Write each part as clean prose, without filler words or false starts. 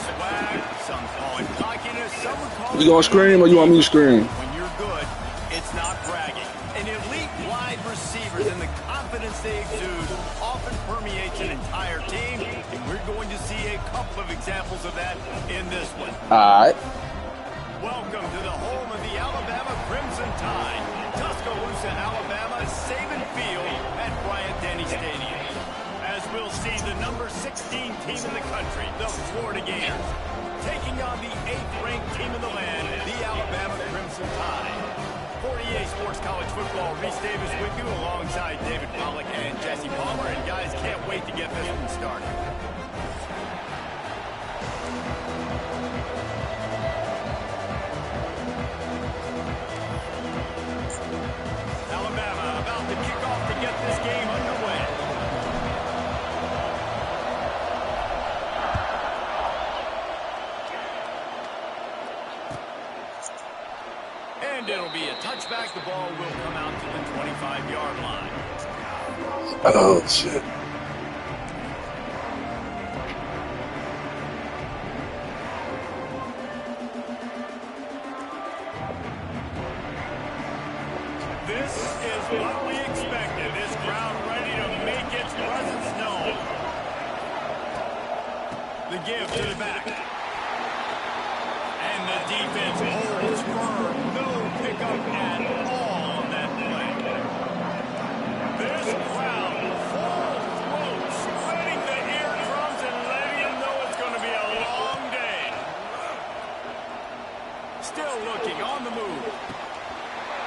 swag, some call it cockiness, some would call it... You gonna scream or you want me to scream? When you're good, it's not bragging. An elite wide receivers and the confidence they exude often permeates an entire team, and we're going to see a couple of examples of that in this one. All right. Welcome to the home of the Alabama Crimson Tide, Tuscaloosa, Alabama, Saban Field at Bryant-Denny Stadium. As we'll see the number 16 team in the country, the Florida Gators, taking on the 8th-ranked team in the land, the Alabama Crimson Tide. 48 Sports College Football, Reese Davis with you alongside David Pollack and Jesse Palmer. And guys, can't wait to get this one started. Alabama about to kick off to get this game underway. And it'll be a touchback. The ball will come out to the 25-yard line. Oh, shit. This is what we expected. This crowd ready to make its presence known. The give to the back. And the defense holds firm. No pickup at all on that play. This crowd, full throat, spreading the eardrums and letting them know it's going to be a long day. Still looking on the move.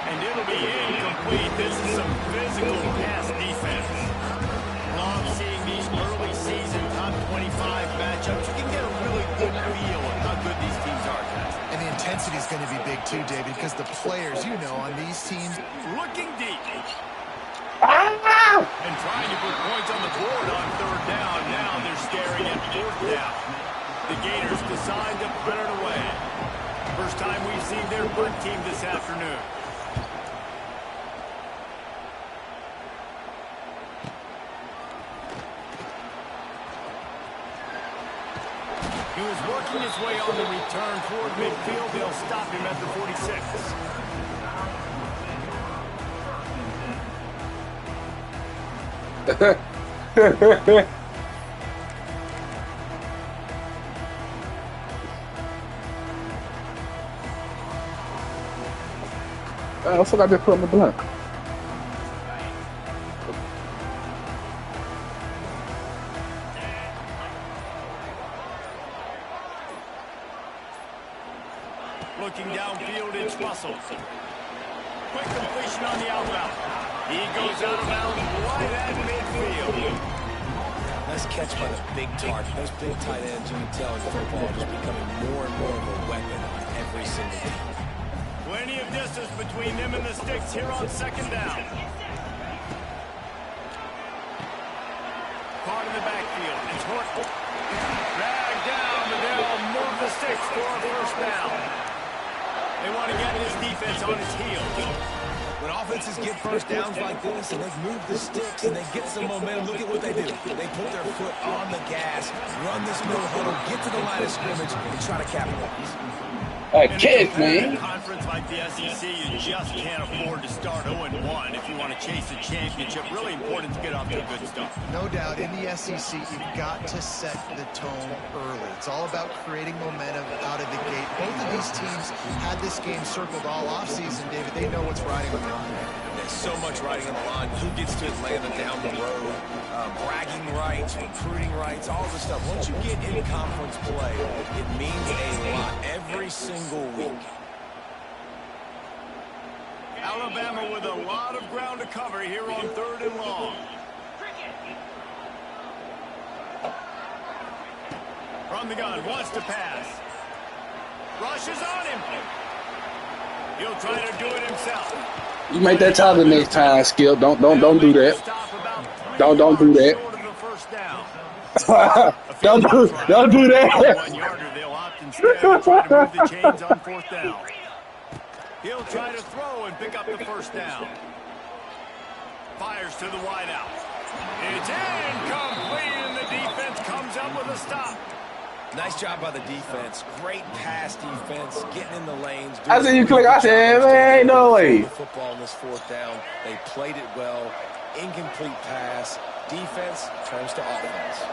And it'll be incomplete. This is some physical pass defense. Love seeing these early season top 25 matchups. You can get a really good feel of how good these teams are, guys. And the intensity is going to be big too, David, because the players, you know, on these teams. Looking deep. And trying to put points on the board on 3rd down. Now they're staring at 4th down. The Gators decide to put it away. First time we've seen their bunt team this afternoon. He was working his way on the return toward midfield. They'll stop him at the 46. I forgot to put on the blunt. Looking downfield, it's Russell. Quick completion on the outbound. He goes out of bounds right at midfield. Nice catch by the big target. Those big tight ends, you can tell in football, are just becoming more and more of a weapon on every single team. Plenty of distance between them and the sticks here on 2nd down. Caught in the backfield. It's Horton. Dragged down, but they'll move the sticks for a 1st down. They want to get this defense on its heels. When offenses get 1st downs like this and they've moved the sticks and they get some momentum, look at what they do. They put their foot on the gas, run this no huddle, get to the line of scrimmage, and try to capitalize. A kid, man. In a conference like the SEC, you just can't afford to start 0-1 if you want to chase a championship. Really important to get off to a good start. No doubt, in the SEC, you've got to set the tone early. It's all about creating momentum out of the gate. Both of these teams had this game circled all offseason, David. They know what's riding on the line. There's so much riding on the line. Who gets to Atlanta down the road? Bragging rights, recruiting rights, all this stuff. Once you get in conference play, it means a lot every single week. Alabama with a lot of ground to cover here on 3rd and long. From the gun, wants to pass. Rushes on him. He'll try to do it himself. You make that tackle next time, Skip. Don't do that. Don't do that. Don't do that. They'll opt instead to try to move the chains on 4th down. He'll try to throw and pick up the 1st down. Fires to the wideout. It's incomplete, and the defense comes up with a stop. Nice job by the defense. Great pass defense, getting in the lanes. I see you click. I said, man, ain't no way. The football in this fourth down. They played it well. Incomplete pass. Defense turns to offense.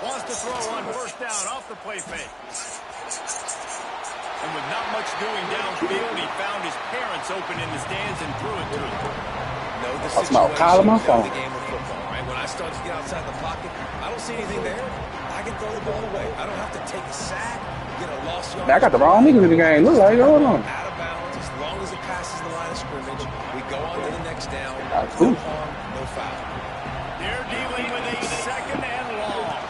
Wants to throw on first down off the play fake. And with not much doing downfield, he found his parents open in the stands and threw it to him. Know the That's my call on my phone. the game of football, right? When I start to get outside the pocket, I don't see anything there. I can throw the ball away. I don't have to take a sack, get a lost yard. Man, I got the wrong niggas in the game. Look like, hold on. Out of bounds, as long as it passes the line of scrimmage, we go on to the next down. Cool. No harm, no foul. They're dealing with a second and long.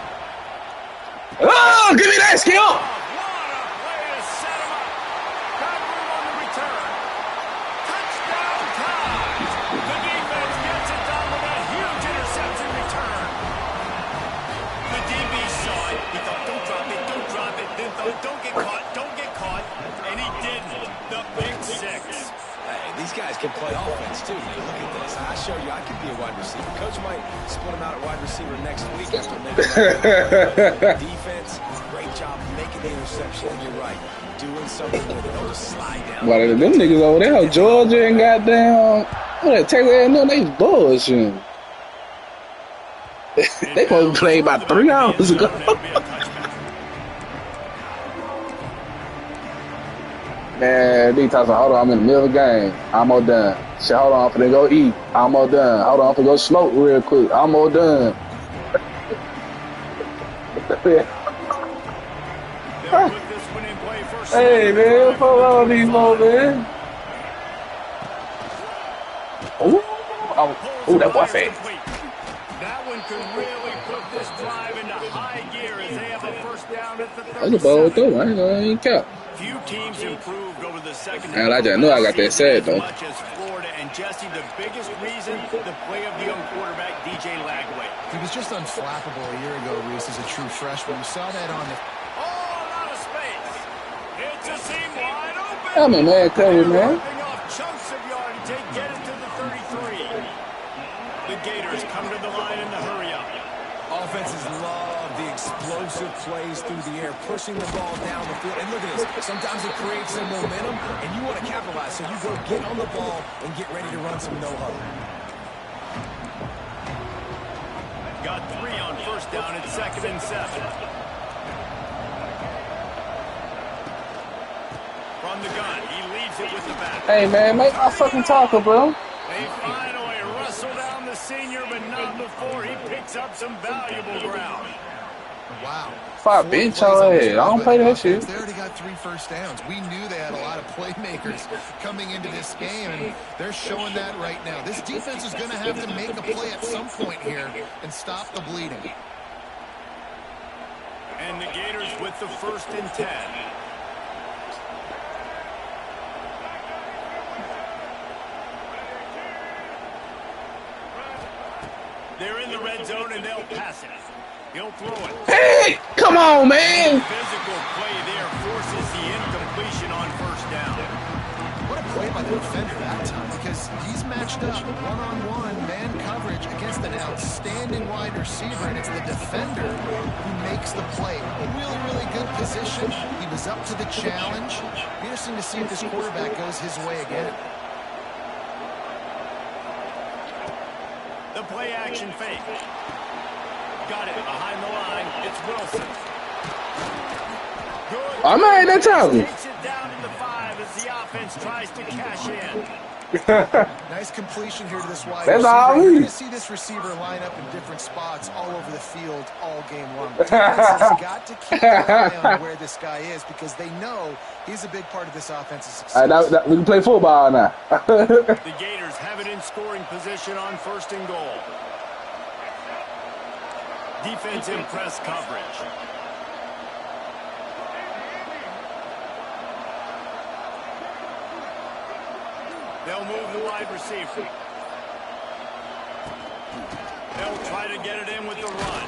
Oh, give me that skill. What a play to set him up. Got room on the return. Touchdown time. The defense gets it done with a huge interception return. The DB saw it. He thought, don't drop it, don't drop it. Then thought, don't get caught, don't get caught. And he didn't. The big six. Hey, these guys can play offense, too. Man, look at this. I show you I can be a wide receiver. Coach might split him out at wide receiver next week after making that. Defense, great job making the interception. And you're right, doing something with it. Don't just slide down. What are them niggas over there? Georgia and goddamn. What that Texas A&M? They bullshitting. They supposed to play about 3 hours ago. Man, these talking, hold on, I'm in the middle of the game. I'm all done. Shit, hold on, I'm finna go eat. I'm all done. Hold on, I'm finna go smoke real quick. I'm all done. Hey, man, fuck all these little man. Oh, that boy fast. That one could really put this drive into high gear as they have a first down at the 37. That's a ball though. I ain't cap. Few teams improved over the second. Man, I just know I got that said though. As much as Florida and Jesse, the biggest reason, the play of the young quarterback DJ Lagway. He was just unflappable a year ago, Reese, as a true freshman. We saw that on the. Oh, a lot of space. It's a seam wide open. I'm a man cover, man. Ripping off chunks of yardage. They get it to the 33. The Gators come to the line in the hurry up. Offenses love the explosive plays through the air, pushing the ball down the field. And look at this. Sometimes it creates some momentum, and you want to capitalize. So you go get on the ball and get ready to run some no-huddle. Got 3 on first down at 2nd and 7. From the gun, he leaves it with the back. Hey, man, make my fucking tackle, bro. They finally wrestle down the senior, but not before he picks up some valuable ground. Wow. If I bench your ass, I don't play that shit. They already got 3 first downs. We knew they had a lot of playmakers coming into this game, and they're showing that right now. This defense is going to have to make a play at some point here and stop the bleeding. And the Gators with the 1st and 10. They're in the red zone, and they'll pass it. He'll throw it. Hey, come on, man. Physical play there forces the incompletion on first down. What a play by the defender that time, because he's matched up one-on-one man coverage against an outstanding wide receiver, and it's the defender who makes the play. A really, really good position. He was up to the challenge. Interesting to see if this quarterback goes his way again. The play action fake. Got it behind the line. It's Wilson. Good. I made that tackle. Takes it down to the 5 as the offense tries to cash in. Nice completion here to this wide That's receiver. all. You're going to see this receiver line up in different spots all over the field all game long. The defense has got to keep an eye on where this guy is because they know he's a big part of this offense's success. We can play football now. The Gators have it in scoring position on 1st and goal. Defense in press coverage. They'll move the wide receiver. They'll try to get it in with the run.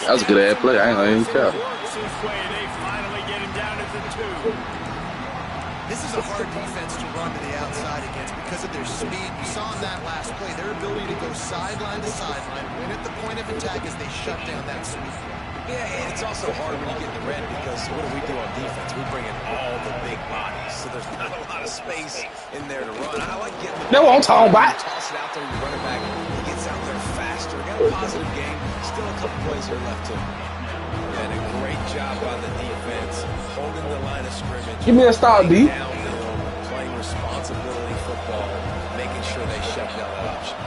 That was a good ass play. I ain't gonna even care. Works his way. They finally get him down at the 2. This is a hard defense to run to the outside against because of their speed. You saw in that last play, their ability to go sideline to sideline, win at the point of attack as they shut down that sweep. Yeah, it's also hard when you get the red because what do on defense? We bring in all the big bodies, so there's not a lot of space in there to run. I like getting the No, I'm talking about. Toss it out there, you run it back. He gets out there faster. Got a positive game. Still a couple plays here left too. And a great job by the defense, holding the line of scrimmage. Give me a stop, D. Downhill, playing responsibility football, making sure they shut down that option.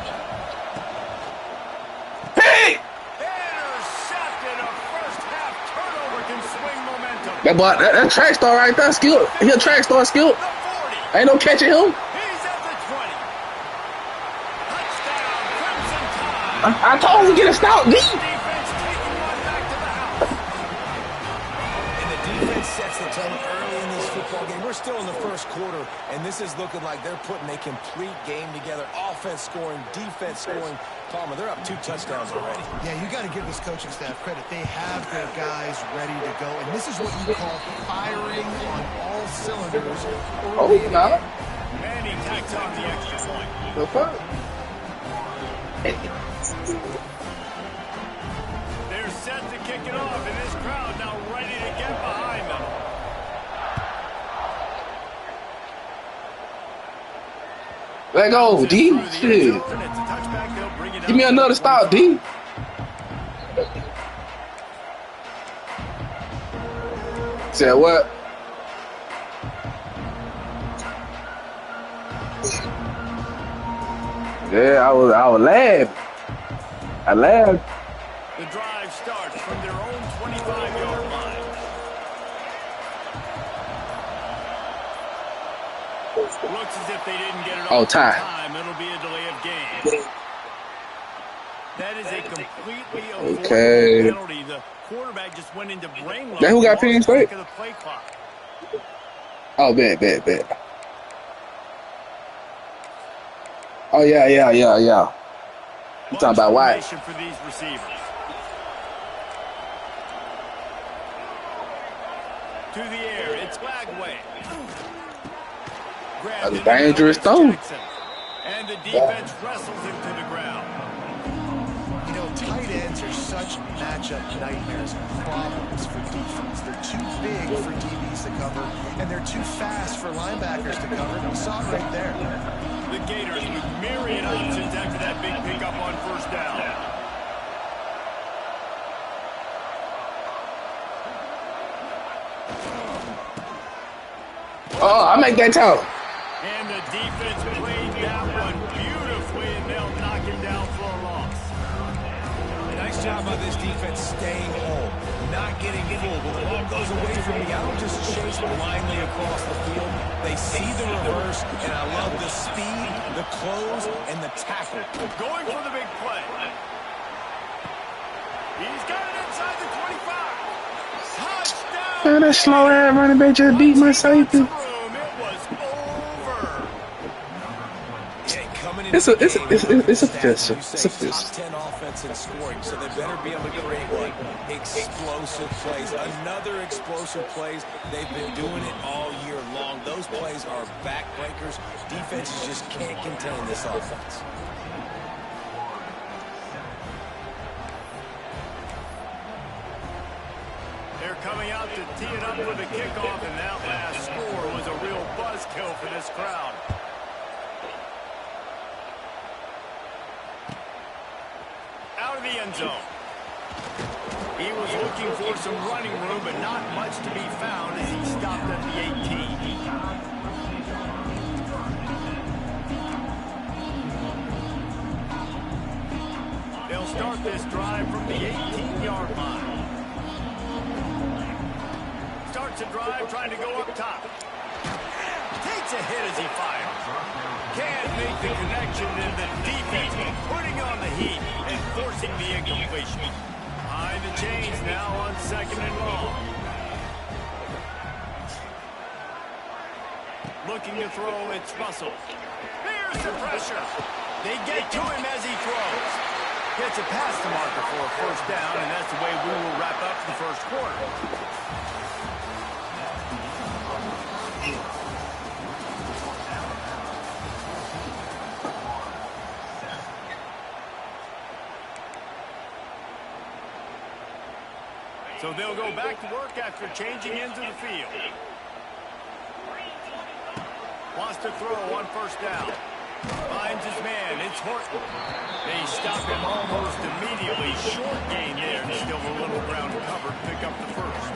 Hey! Intercepted. A first half turnover can swing momentum. That boy, that track star right there, skill. He a track star skill. The 40. Ain't no catching him. He's at the 20. Touchdown, Crimson Tide. I told him to get a stop, D. Defense taking one back to the house. And the defense sets the tone early in this football game. We're still in the first quarter, and this is looking like they're putting a complete game together. Offense scoring, defense scoring. Palmer, they're up 2 touchdowns already. Yeah, you got to give this coaching staff credit. They have their guys ready to go, and this is what you call firing on all cylinders. Oh, no. And he tacks on the extra point. The fuck? They're set to kick it off, and this crowd now ready to get behind them. Let go, D. Shit. Give me another stop, D. Said what? Yeah, I was laughing. I laughed. The drive starts from their own 25-yard line. Looks as if they didn't get it Oh, off tie. time. It'll be a delay of game. That is a completely avoidable Okay. penalty. The quarterback just went into brain lock. That who got Penn State? Of the play clock. Oh, bet. Oh, yeah. You talking about White? For these receivers. To the air, it's Bagway. That's a dangerous throw. And the defense wrestles him to the ground. You know, tight ends are such matchup nightmares and problems for defense. They're too big for DBs to cover, and they're too fast for linebackers to cover. And we saw it right there. The Gators with myriad options after that big pickup on first down. Oh, I make that talk. And the defense played that one beautifully, and they'll knock him down for a loss. Nice job by this defense staying home, not getting fooled. When the ball goes away from me, I don't just chase blindly across the field. They see the reverse, and I love the speed, the close, and the tackle. Going for the big play. He's got it inside the 25. Touchdown! Man, that slow ass running back just beat my safety. It's a fist. It's a fist. Top 10 offense in scoring, so they better be able to create explosive plays. Another explosive plays. They've been doing it all year long. Those plays are backbreakers. Defenses just can't contain this offense. They're coming out to tee it up for the kickoff, and that last score was a real buzzkill for this crowd. Out of the end zone. He was looking for some running room, but not much to be found as he stopped at the 18. They'll start this drive from the 18-yard line. Starts a drive trying to go up top. Takes a hit as he fires. Can't make the connection, and the defense putting on the heat and forcing the incompletion. Behind the chains now on 2nd and long. Looking to throw, it's Russell. Here's the pressure. They get to him as he throws. Gets it past the marker for a first down, and that's the way we will wrap up the first quarter. So they'll go back to work after changing into the field. Wants to throw on first down. Finds his man. It's Horton. They stop him almost immediately. Short gain there. Still a little ground covered. Pick up the first.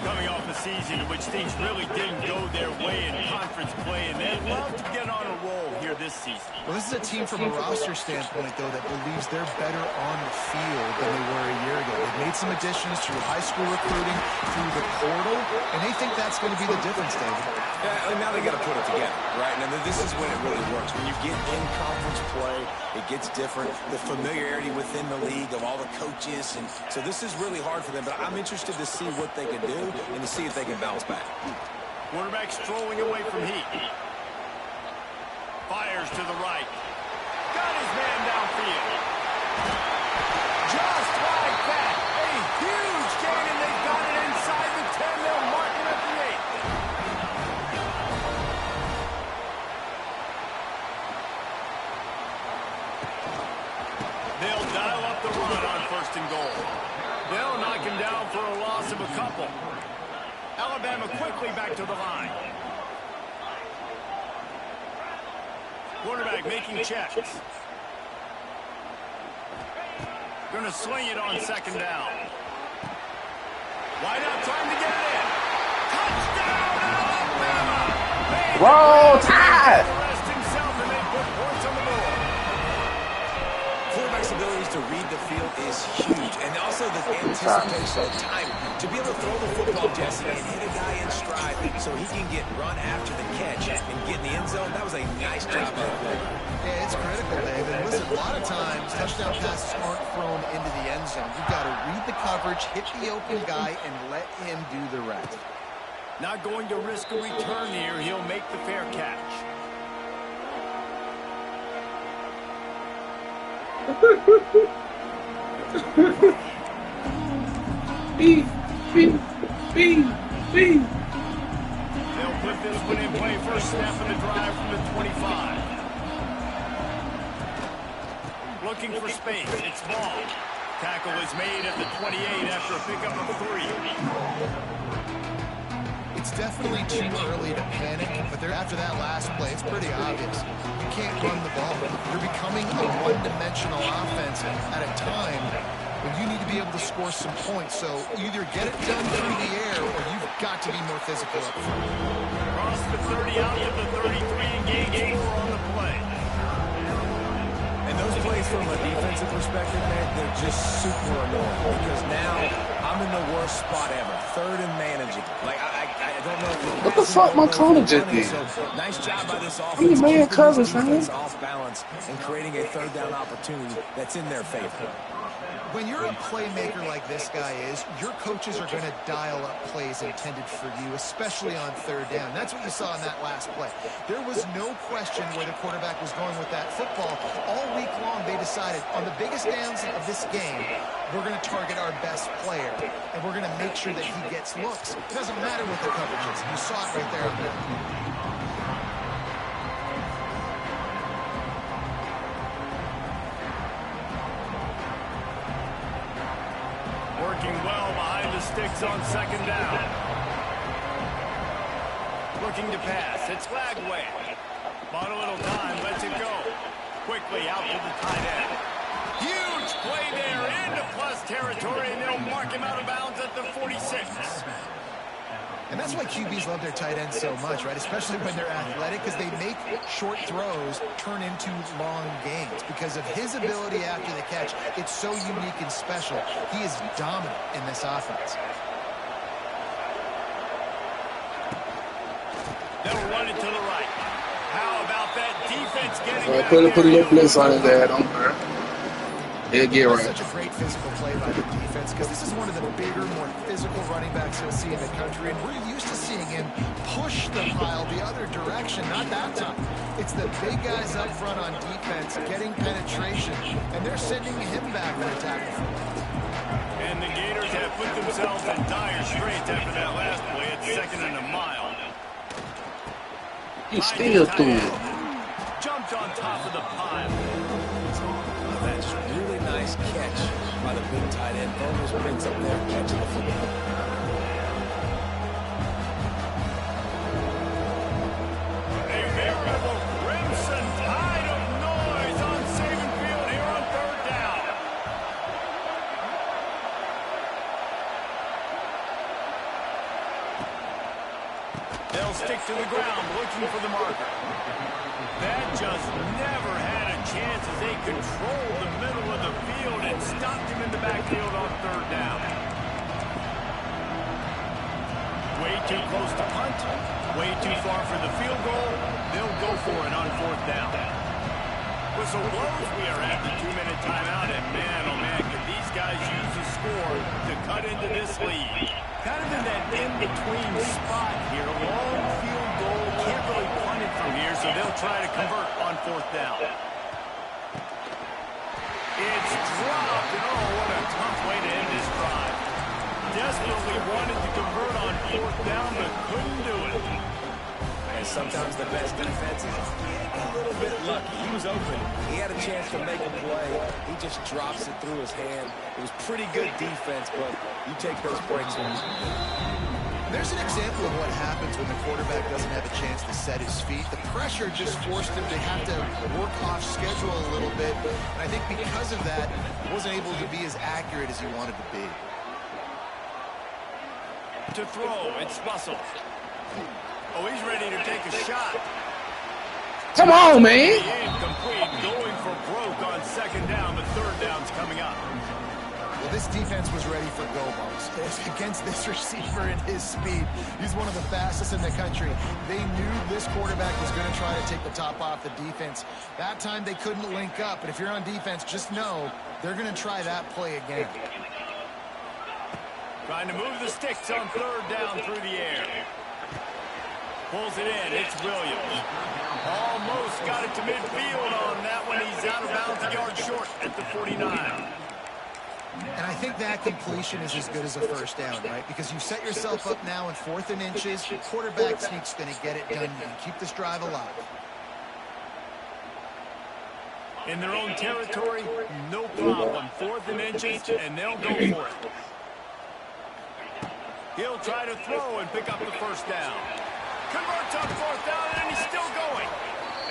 Coming off a season in which things really didn't go their way in conference play, and they'd love to get on a roll here this season. Well, this is a team from a roster standpoint, though, that believes they're better on the field than they were a year ago. They've made some additions through high school recruiting, through the portal, and they think that's going to be the difference, David. Yeah, and now they got to put it together, right? Now, this is when it really works. When you get in conference play, it gets different. The familiarity within the league of all the coaches, and so this is really hard for them. But I'm interested to see what they can do and to see if they can bounce back. Quarterback strolling away from heat. Fires to the right. Got his man downfield. Just like that. A huge gain, and they've got it inside the 10. They'll mark him at the 8. They'll dial up the run on first and goal. They'll knock him down for a loss of a couple. Alabama quickly back to the line. Quarterback making checks. Gonna sling it on second down. Wide out trying to get it in. Touchdown, Alabama! Roll Tide! Rest himself and they put points on the board. Quarterback's abilities to read the field is huge, and also the anticipation of time to be able to throw the football, Jesse, and hit a guy in stride so he can get run after the catch and get in the end zone. That was a nice job by the quarterback. Yeah, it's critical, David. Listen, a lot of times, touchdown passes aren't thrown into the end zone. You've got to read the coverage, hit the open guy, and let him do the rest. Not going to risk a return here. He'll make the fair catch. Beep, beep, beep, beep. They'll put this one in play. First snap of the drive from the 25. Looking for space. It's ball. Tackle is made at the 28 after a pickup of 3. It's definitely too early to panic, but after that last play, it's pretty obvious. You can't run the ball. You're becoming a one-dimensional offense at a time when you need to be able to score some points. So either get it done through the air or you've got to be more physical up front. Cross the 30 out to the 33 and gain 4 on the play. And those plays from a defensive perspective, man, they're just super annoying because now I'm in the worst spot ever. Third and managing. Like, I don't know if What the fuck my corner just did? So, nice job by this offense. I mean, man, covers, man. Off balance and creating a third down opportunity that's in their favor. When you're a playmaker like this guy is, your coaches are going to dial up plays intended for you, especially on third down. That's what you saw in that last play. There was no question where the quarterback was going with that football. All week long, they decided on the biggest downs of this game, we're going to target our best player, and we're going to make sure that he gets looks. It doesn't matter what the coverage is. You saw it right there on that. Working well behind the sticks on second down. Looking to pass. It's Lagway. Bought a little time. Lets it go. Quickly out to the tight end. Huge play there into plus territory, and they'll mark him out of bounds at the 46. And that's why QBs love their tight ends so much, right? Especially when they're athletic, because they make short throws turn into long gains. Because of his ability after the catch, it's so unique and special. He is dominant in this offense. They'll run it to the right. How about that defense getting back Put a there? little blitz on his head, don't worry. He'll get That's right. such a great physical play by the defense because this is one of the bigger, more physical running backs you'll see in the country, and we're used to seeing him push the pile the other direction. Not that time. It's the big guys up front on defense getting penetration, and they're sending him back for a tackle. And the Gators have put themselves in dire straits after that last play. It's second and a mile. He still threw it. Jumped on top of the pile. That's a really nice catch by the big tight end. Throwing those picks up there, catching the football. A veritable crimson tide of noise on Saban Field here on third down. They'll stick to the ground, looking for the marker. That just never had a chance as they controlled the middle of the field and stopped him in the backfield on third down. Way too close to punt, way too far for the field goal. They'll go for it on fourth down. Whistle blows, we are at the 2-minute timeout, and man, oh man, could these guys use the score to cut into this lead. Kind of in that in-between spot here. A long field goal, can't really punt it from here, so they'll try to convert on fourth down. It's dropped, and oh, what a tough way to end this drive. Desperately wanted to convert on fourth down, but couldn't do it. And sometimes the best defense is a little bit lucky. He was open. He had a chance to make a play. He just drops it through his hand. It was pretty good defense, but you take those breaks when you can do it. There's an example of what happens when the quarterback doesn't have a chance to set his feet. The pressure just forced him to have to work off schedule a little bit. And I think because of that, he wasn't able to be as accurate as he wanted to be. To throw, it's Russell. Oh, he's ready to take a shot. Come on, man. Incomplete, going for broke on second down, but third down's coming up. Well, this defense was ready for go-balls. Against this receiver and his speed, he's one of the fastest in the country. They knew this quarterback was going to try to take the top off the defense. That time they couldn't link up, but if you're on defense, just know they're going to try that play again. Trying to move the sticks on third down through the air. Pulls it in. It's Williams. Almost got it to midfield on that one. He's out of bounds, a yard short at the 49. And I think that completion is as good as a first down, right? Because you set yourself up now in 4th and inches. Quarterback sneak's going to get it done and keep this drive alive. In their own territory, no problem. 4th and inches, and they'll go for it. He'll try to throw and pick up the first down. Converts on fourth down, and he's still going.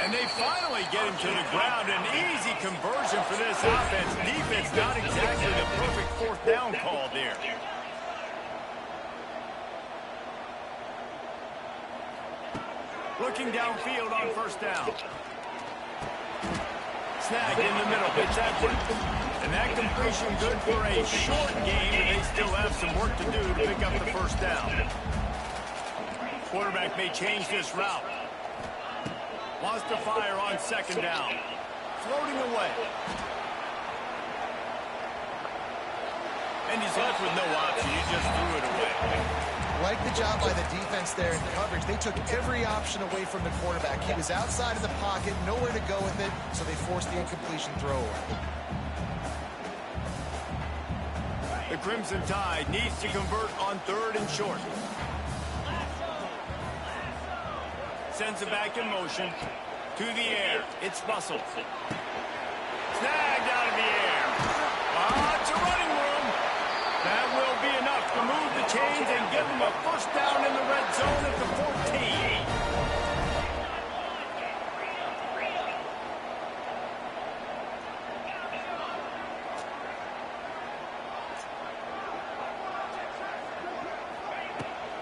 And they finally get him to the ground. An easy conversion for this offense. Defense not exactly the perfect fourth down call there. Looking downfield on first down. Snag in the middle. It's Edwards. And that completion good for a short game, and they still have some work to do to pick up the first down. Quarterback may change this route. Wants to fire on second down. Floating away. And he's left with no option. He just threw it away. Like the job by the defense there in coverage. They took every option away from the quarterback. He was outside of the pocket, nowhere to go with it, so they forced the incompletion throw away. The Crimson Tide needs to convert on third and short. Sends it back in motion. To the air. It's Russell. Snagged out of the air. It's a running room. That will be enough to move the chains and give them a first down in the red zone at the 14.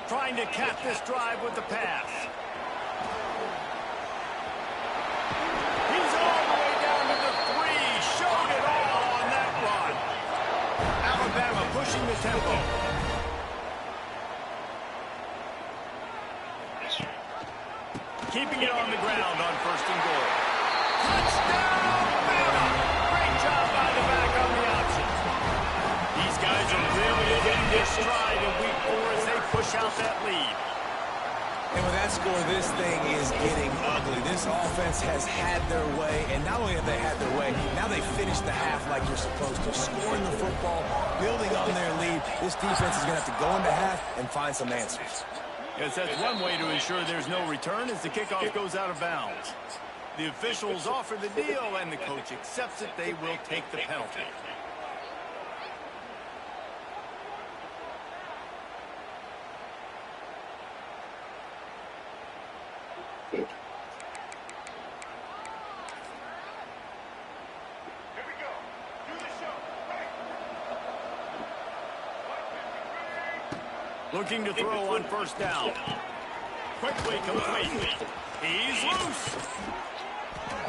Trying to cap this drive with the pass. He's all the way down to the 3. Showed it all on that run. Alabama pushing the tempo. Keeping it on the ground on first and goal. Touchdown, Bama! Great job by the back on the option. These guys are really getting their stride in week 4 as they push out that lead. And with that score, this thing is getting ugly. This offense has had their way, and not only have they had their way, now they finished the half like you're supposed to. Scoring the football, building on their lead. This defense is going to have to go into half and find some answers. Yes, that's one way to ensure there's no return as the kickoff goes out of bounds. The officials offer the deal, and the coach accepts it. They will take the penalty. Looking to throw on first down. Quickly complete. He's loose.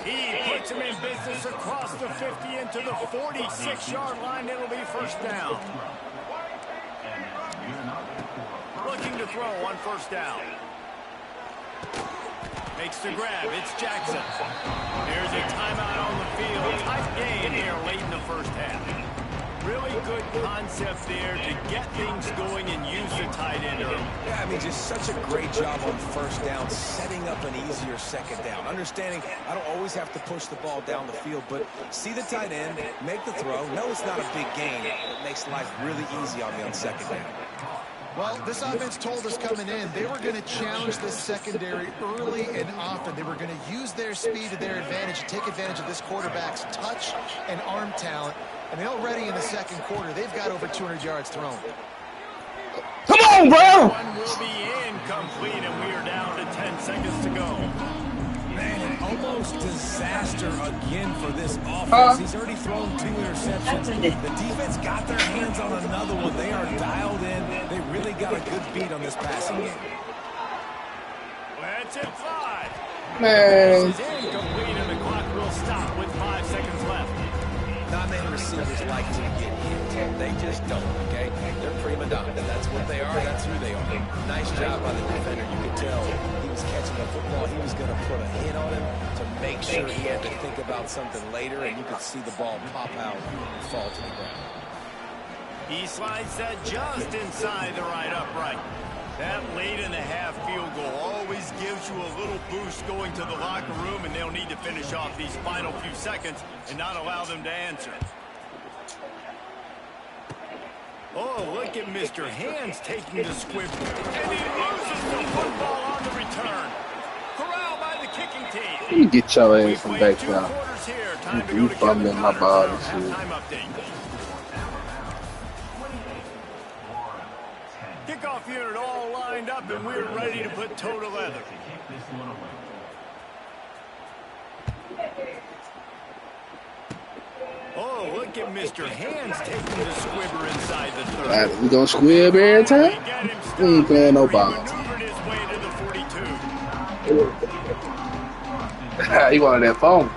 He puts him in business across the 50 into the 46-yard line. It'll be first down. Looking to throw on first down. Makes the grab. It's Jackson. There's a timeout on the field. Tight game here late in the first half. Really good concept there to get things going and use the tight end early. Yeah, I mean, just such a great job on first down, setting up an easier second down. Understanding I don't always have to push the ball down the field, but see the tight end, make the throw. No, it's not a big gain. It makes life really easy on me on second down. Well, this offense told us coming in they were going to challenge this secondary early and often. They were going to use their speed to their advantage and take advantage of this quarterback's touch and arm talent. And already in the second quarter, they've got over 200 yards thrown. Come on, bro! One will be incomplete, and we are down to 10 seconds to go. Man, almost disaster again for this offense. He's already thrown 2 interceptions. The defense got their hands on another one. They are dialed in. They really got a good beat on this passing game. Let's hit 5. Man. This is incomplete, and the clock will stop with 5 seconds left. Not many receivers like to get hit. They just don't, okay? They're prima donna. That's what they are. That's who they are. Nice job by the defender. You could tell he was catching the football. He was going to put a hit on him to make sure he had to think about something later, and you could see the ball pop out and fall to the ground. He slides that just inside the right upright. That late-in-the-half field goal always gives you a little boost going to the locker room, and they'll need to finish off these final few seconds and not allow them to answer. Oh, look at Mr. Hands taking the squib, and he loses the football on the return. Corralled by the kicking team. Let me get your ass from back Two down. quarters here. Time to You go to fumbling Kevin my body, Connor's shit. halftime update. Kickoff unit all lined up, and we're ready to put toe to leather. Oh, look at Mr. Hands taking the squibber inside the 30. We gonna squib every time? We ain't playing no ball. Maneuvered his way to the 42. He wanted that phone.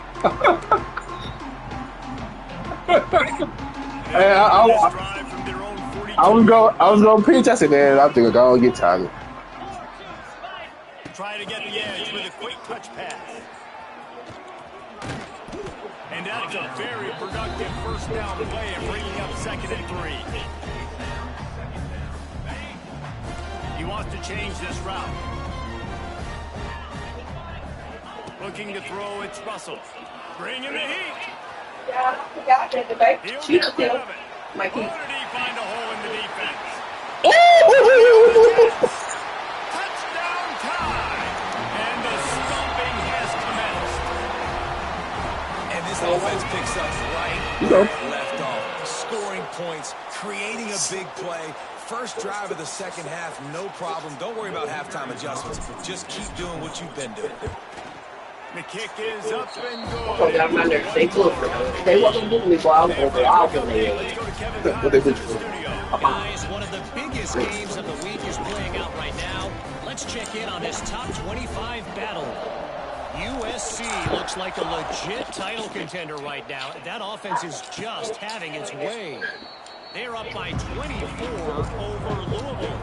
Hey, I was gonna pitch. I said, man, I think I'm gonna get tired. Try to get the edge with a quick touch pass. And that's a very productive first down play and bringing up 2nd and 3. He wants to change this route. Looking to throw, it's Russell. Bringing the heat. Yeah, I forgot that the back He'll shoot get rid still. of it. My key. Or did he find a hole in the defense? Touchdown time! And the stomping has commenced. And this offense picks up right where it left off. Scoring points, creating a big play. First drive of the second half, no problem. Don't worry about halftime adjustments. Just keep doing what you've been doing. The kick is up and So good. down my nerves. They look. They wasn't moving me, boy. I was over. I'll go there. Let's go to Kevin What they Connor's put in you the for? studio. Guys, one of the biggest games of the week is playing out right now. Let's check in on this top 25 battle. USC looks like a legit title contender right now. That offense is just having its way. They're up by 24 over Louisville.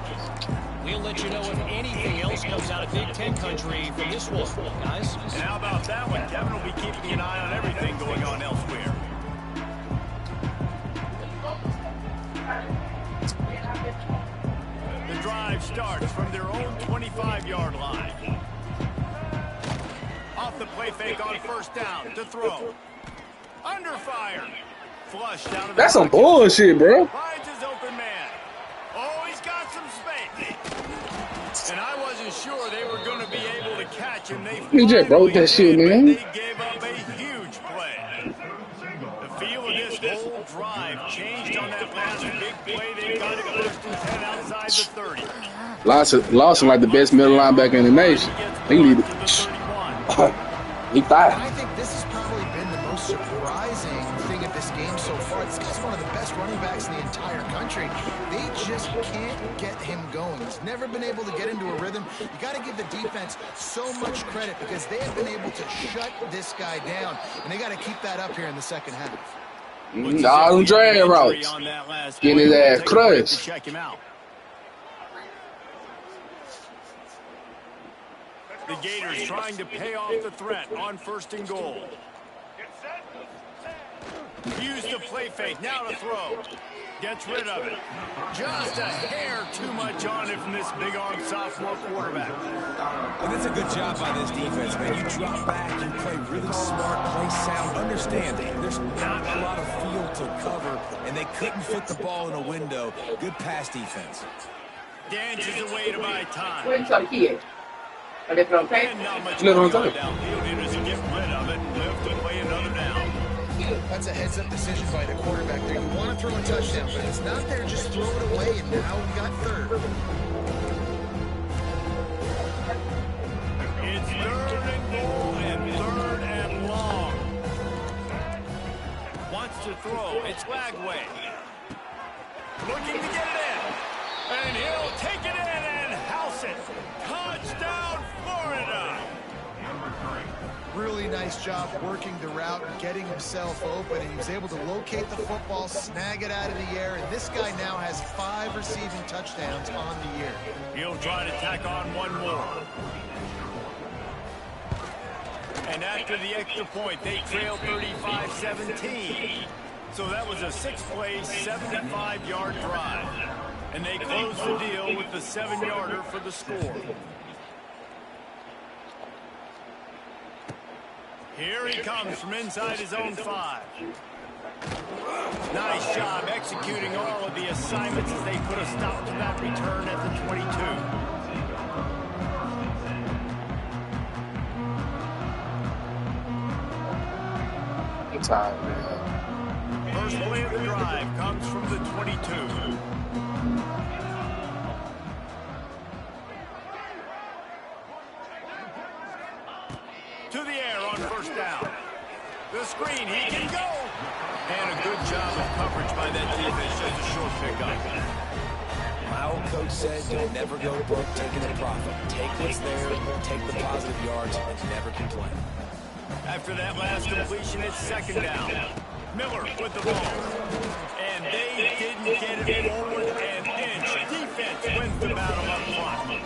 We'll let you know if anything else comes out of Big Ten country from this one, guys. And how about that one? Kevin will be keeping an eye on everything going on elsewhere. The drive starts from their own 25-yard line. Off the play fake on first down to throw. Under fire. Flush down to the That's some pocket. bullshit, bro. Finds his open man. Oh, he's got some space. And I wasn't sure they were going to be able to catch him. They You just broke that shit, did, but man. They gave up a huge play. The feel of this whole drive changed on that last big play. They got it first and 10 outside the 30. Lawson like the best middle linebacker in the nation. He lead To the 35. He thought. And I think this has probably been the most surprising thing of this game so far. This guy's one of the best running backs in the entire country. They just can't get him going. He's never been able to get into a rhythm. You got to give the defense so much credit because they have been able to shut this guy down, and they got to keep that up here in the second half. All them drag routes. Getting his ass crushed. Check him out. The Gators trying to pay off the threat on 1st and goal. Use the play fake. Now to throw. Gets rid of it. Just a hair too much on it from this big-arm sophomore quarterback. And that's a good job by this defense, man. You drop back, you play really smart, play sound. Understand, there's not a lot of field to cover, and they couldn't fit the ball in a window. Good pass defense. Dances away to buy time. Where's some kid? Are they from And not much Let going him on go. downfield here as you get rid of it and lift and play another down. That's a heads-up decision by the quarterback there. You want to throw a touchdown, but if it's not there, just throw it away, and now we got 3rd. It's 3rd and goal and 3rd and long. Wants to throw. It's Lagway. Looking to get it in. And he'll take it in and house it. Touchdown, Florida. Really nice job working the route, getting himself open, and he was able to locate the football, snag it out of the air, and this guy now has 5 receiving touchdowns on the year. He'll try to tack on one more. And after the extra point, they trail 35-17. So that was a 6-play, 75-yard drive. And they close the deal with the 7-yarder for the score. Here he comes from inside his own 5. Nice job executing all of the assignments as they put a stop to that return at the 22. Time, man. First play of the drive comes from the 22. To the air on 1st down. The screen, he can go. And a good job of coverage by that defense, just a short pickup. My old coach said you'll never go broke taking a profit. Take what's there, take the positive yards, and never complain. After that last completion, it's 2nd down. Miller with the ball. And they didn't get it forward an inch. Defense wins the battle up front.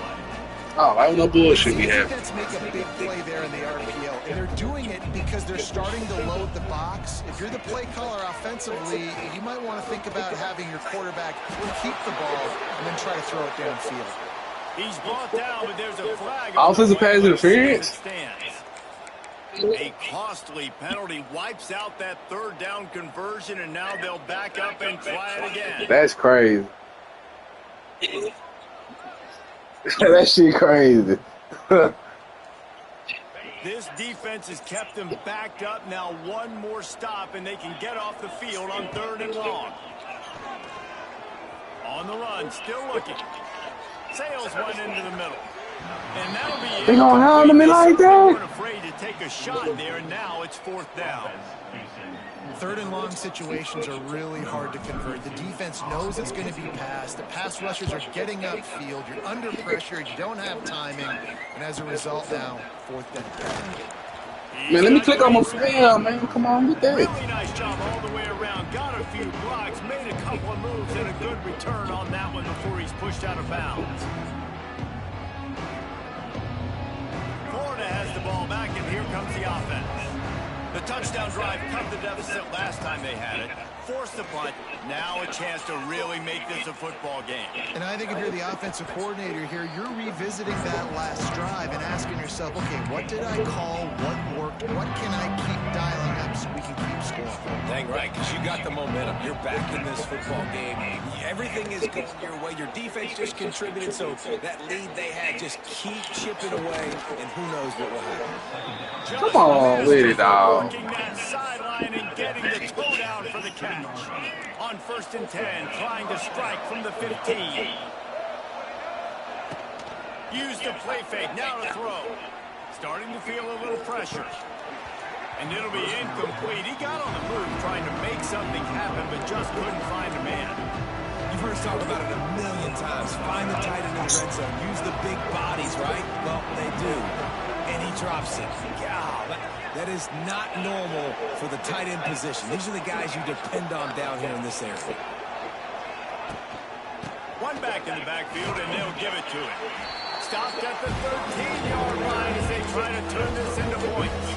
Oh, I don't know bullshit we have. Defense make a big play there in the RPO, and they're doing it because they're starting to load the box. If you're the play caller offensively, you might want to think about having your quarterback keep the ball and then try to throw it downfield. He's brought down, but there's a flag. Offensive pass interference. A costly penalty wipes out that 3rd down conversion, and now they'll back up and try it again. That's crazy. That shit crazy. This defense has kept them backed up. Now one more stop, and they can get off the field on 3rd and long. On the run, still looking. Sails one into the middle. And that'll be it. They gonna hound me like They that? weren't afraid to take a shot there, and now it's 4th down. 3rd and long situations are really hard to convert. The defense knows it's going to be passed. The pass rushers are getting upfield. You're under pressure. You don't have timing. And as a result now, 4th down. Man, let me click on my film, man. Come on, get that. Really nice job all the way around. Got a few blocks, made a couple of moves, and a good return on that one before he's pushed out of bounds. Florida has the ball back, and here comes the offense. The touchdown drive cut the deficit last time they had it. Forced the punt. Now a chance to really make this a football game. And I think if you're the offensive coordinator here, you're revisiting that last drive and asking yourself, okay, what did I call? What worked? What can I keep dialing up so we can keep scoring? Dang right, because you got the momentum. You're back in this football game. Everything is going your way. Your defense just contributed, so that lead they had, just keep chipping away, and who knows what will happen. Come on with it, dog. Working that sideline and getting the toe down for the catch. On 1st and 10, trying to strike from the 15. Use the play fake, now to throw. Starting to feel a little pressure. And it'll be incomplete. He got on the move trying to make something happen, but just couldn't find a man. You've heard us talk about it a million times. Find the tight end in the red zone. Use the big bodies, right? Well, they do. And he drops it. God, that is not normal for the tight end position. These are the guys you depend on down here in this area. One back in the backfield, and they'll give it to him. Stopped at the 13-yard line as they try to turn this into points.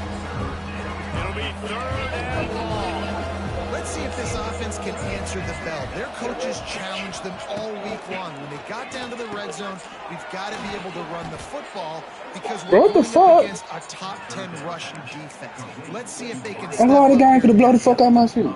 It'll be 3rd and long. Let's see if this offense can answer the bell. Their coaches challenged them all week long. When they got down to the red zone, we've got to be able to run the football because we're going up against a top 10 rushing defense. Let's see if they can step up. The guy could blow the fuck out of my feet.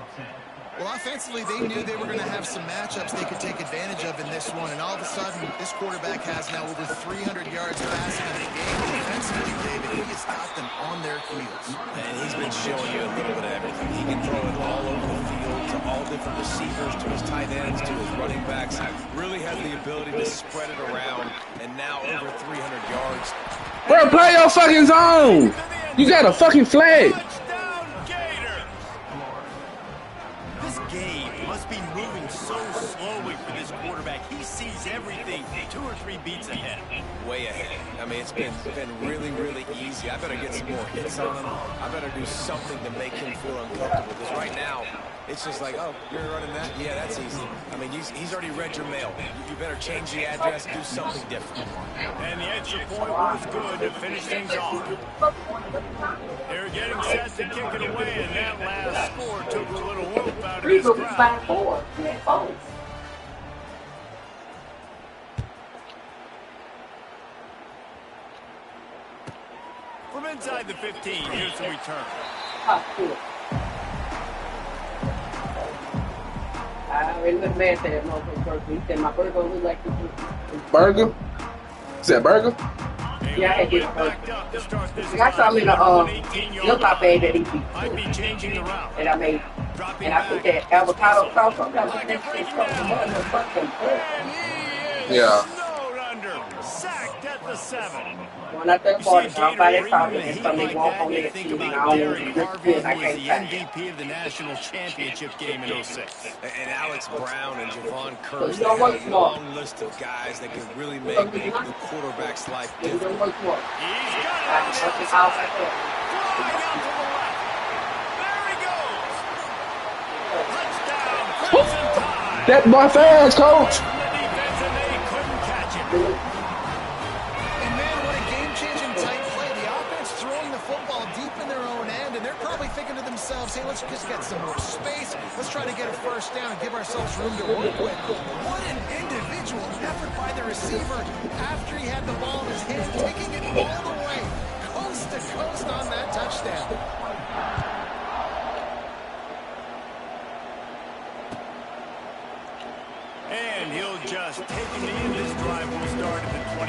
Well, offensively, they knew they were going to have some matchups they could take advantage of in this one, and all of a sudden, this quarterback has now over 300 yards passing in the game. Defensively, David, he has got them on their heels. And he's been showing you a little bit of everything. He can throw it all over the field to all different receivers, to his tight ends, to his running backs. Really has the ability to spread it around, and now over 300 yards. Bro, play your fucking zone. You got a fucking flag. Be moving so slowly for this quarterback. He sees everything 2 or 3 beats ahead. Way ahead. I mean, it's been really, really easy. I better get some more hits on him. I better do something to make him feel uncomfortable. Because right now, it's just like, oh, you're running that? Yeah, that's easy. I mean, he's already read your mail. You better change the address, do something different. And the extra point was good to finish things off. They're getting set to kick it away, and that last score took a little whoop out of this crowd. From inside the 15, here's the return. I already looked mad at that motherfucker. He said my burger look like this. Burger? Is that burger? Yeah, I had to get a burger. I saw him in a look-out bag that he beat. I'd be changing the route. And I made, and I put that avocado sauce on top of that. Yeah. Snowed under. Sacked at the 7. When I third quarter, I'm by that talking, and somebody walk on that team, and I don't even look good. I can't the MVP of the national championship game in 06. And Alex Brown and Javon Curse, So they you have a long list of guys that can really make the quarterback's life different. He's got it. Flying out to the left. There he goes. Touchdown, Crimson Tide. That boy fast, coach. The defense, and they couldn't catch him. And man, what a game-changing tight play. The offense throwing the football deep in their own end, and they're probably thinking to themselves, hey, let's just get some more space. Let's try to get a first down and give ourselves room to work with. What an individual effort by the receiver after he had the ball in his hand, taking it all the way, coast to coast on that touchdown. And he'll just take it in. This drive will start at the 25.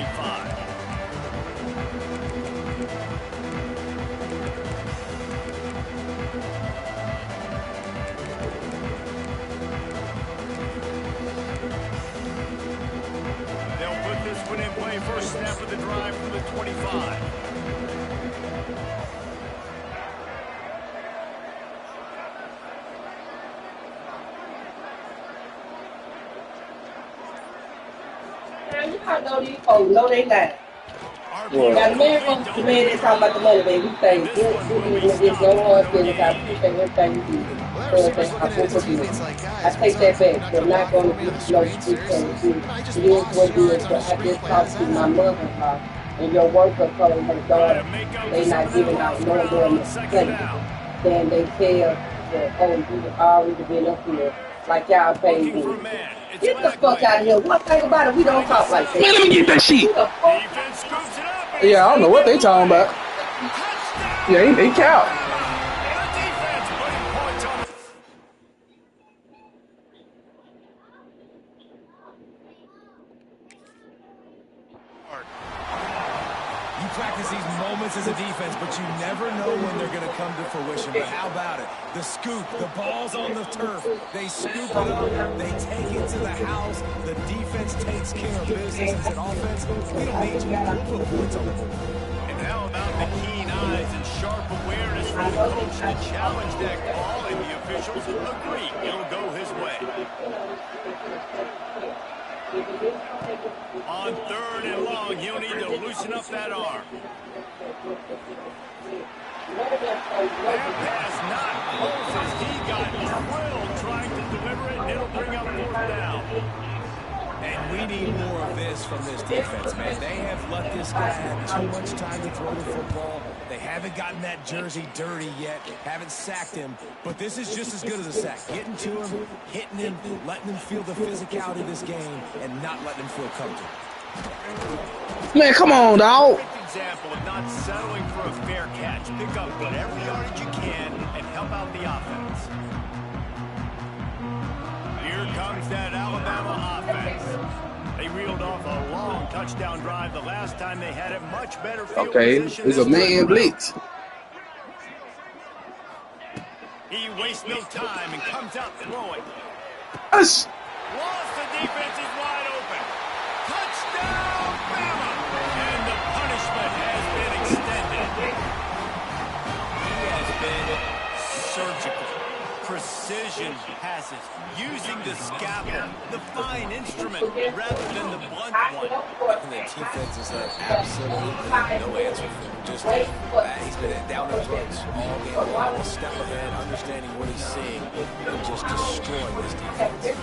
They'll put this one in play. First snap of the drive from the 25. I know these folks, no they not. Now the man wants the man that's talking about the money, baby. He saying, this your hard feelings, I appreciate everything you do. I take that back. They're not going to be no street things. It is what it is, but I just talked to my mother-in-law, and your worker told her daughter they not giving out no more plate. Then they tell that, oh, you already been up here, like y'all paid me. Get the fuck out of here. One thing about it, we don't talk like that. Man, let me get that shit. Defense scoops it up. Yeah, I don't know what they talking about. Yeah, they count. And the defense putting points on the You practice these moments as a defense, but you never know when they're going to come to fruition. But how about it? The scoop, the ball's on the turf. They scoop it up. They take it to the house. The defense takes care of business. As an offense, we don't need to put points on the board. And how about the keen eyes and sharp awareness from the coach to challenge that call, and the officials agree it'll go his way. On 3rd and long, he'll need to loosen up that arm. That pass not close as he got drilled trying to deliver it, and it'll bring up 4th down. And we need more of this from this defense, man. They have let this guy have too much time to throw the football. They haven't gotten that jersey dirty yet, haven't sacked him. But this is just as good as a sack. Getting to him, hitting him, letting him feel the physicality of this game, and not letting him feel comfortable. Man, come on, dog. Perfect example of not settling for a fair catch. Pick up whatever yardage you can and help out the offense. Here comes that Alabama offense. They reeled off a long touchdown drive the last time they had it. Much better field position. It's a man blitz. He wastes no time and comes out throwing. Us. Lost the defense is wide open. Touchdown, Bama! And the punishment has been extended. He has been surgical. Precision passes, using the scalpel, the fine instrument, rather than the blunt one. And the defense is absolutely no answer for him. Just he's been down his runs all game long, a step ahead, understanding what he's seeing, and just destroying this defense.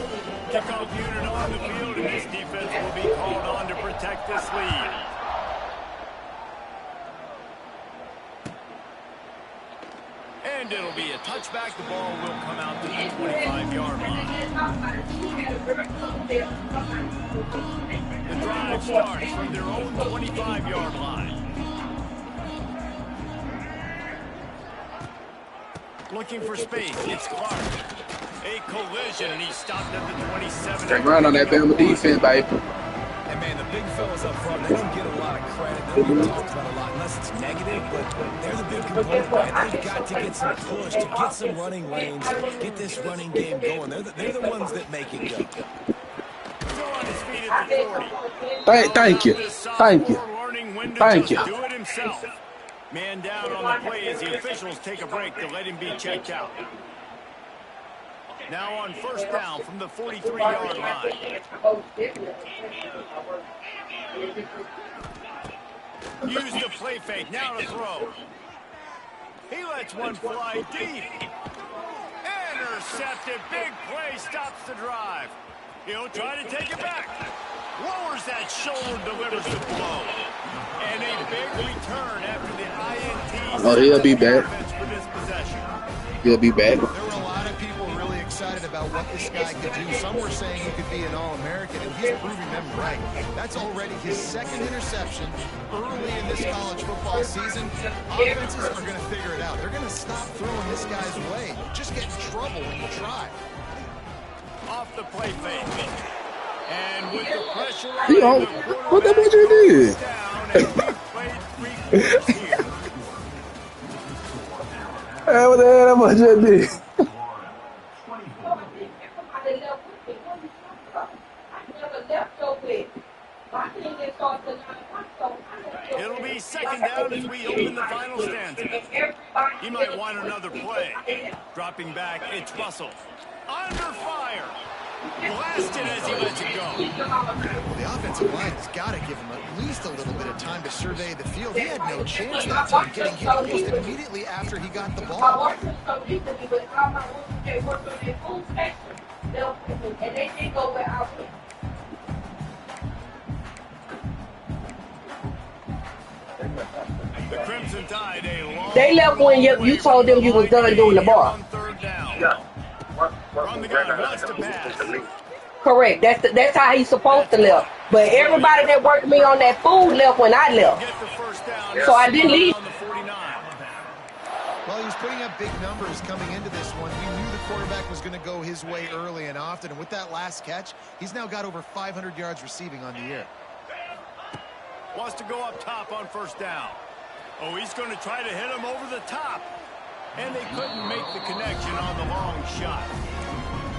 Kickoff unit on the field, and this defense will be called on to protect this lead. And it'll be a touchback. The ball will come out to the 25-yard line. The drive starts from their own 25-yard line. Looking for space. It's Clark. A collision, and he's stopped at the 27. They run on that Bama defense, baby. And man, the big fellas up front, they don't get a lot of credit. They don't get talked about a lot unless it's negative, but they're the big component, man. They've got to get some push, to get some running lanes, get this running game going. They're the ones that make it go. Still on his feet at the 40. Thank you. Thank you. Thank you. Do it himself. Man down on the play as the officials take a break to let him be checked out. Now on 1st down from the 43-yard line. Use the play fake. Now to throw. He lets one fly deep. Intercepted. Big play stops the drive. He'll try to take it back. Lowers that shoulder, delivers the blow. And a big return after the INT. Oh, he'll be back. He'll be back. There were a lot of people really excited about what this guy could do. Some were saying he could be an All-American, and he's proving them right. That's already his 2nd interception early in this college football season. Offenses are going to figure it out. They're going to stop throwing this guy's way. Just get in trouble when you try. Off the play fake. And with the pressure on What that what you did? Hey, what the hell that much you did? It'll be 2nd down as we open the final stanza. He might want another play. Dropping back, it's Russell. Under fire. Blasted as he lets it go. Well, the offensive line has got to give him at least a little bit of time to survey the field. He had no chance that time, getting hit almost immediately after he got the ball. The Crimson Tide, they left when you told them you was done doing the ball. From the gun, wants to pass. Correct. That's how he's supposed to live. But everybody that worked me on that food left when I left. Get the 1st down. So I didn't leave. On the 49. Well, he was putting up big numbers coming into this one. We knew the quarterback was going to go his way early and often. And with that last catch, he's now got over 500 yards receiving on the year. Wants to go up top on 1st down. Oh, he's going to try to hit him over the top. And they couldn't make the connection on the long shot.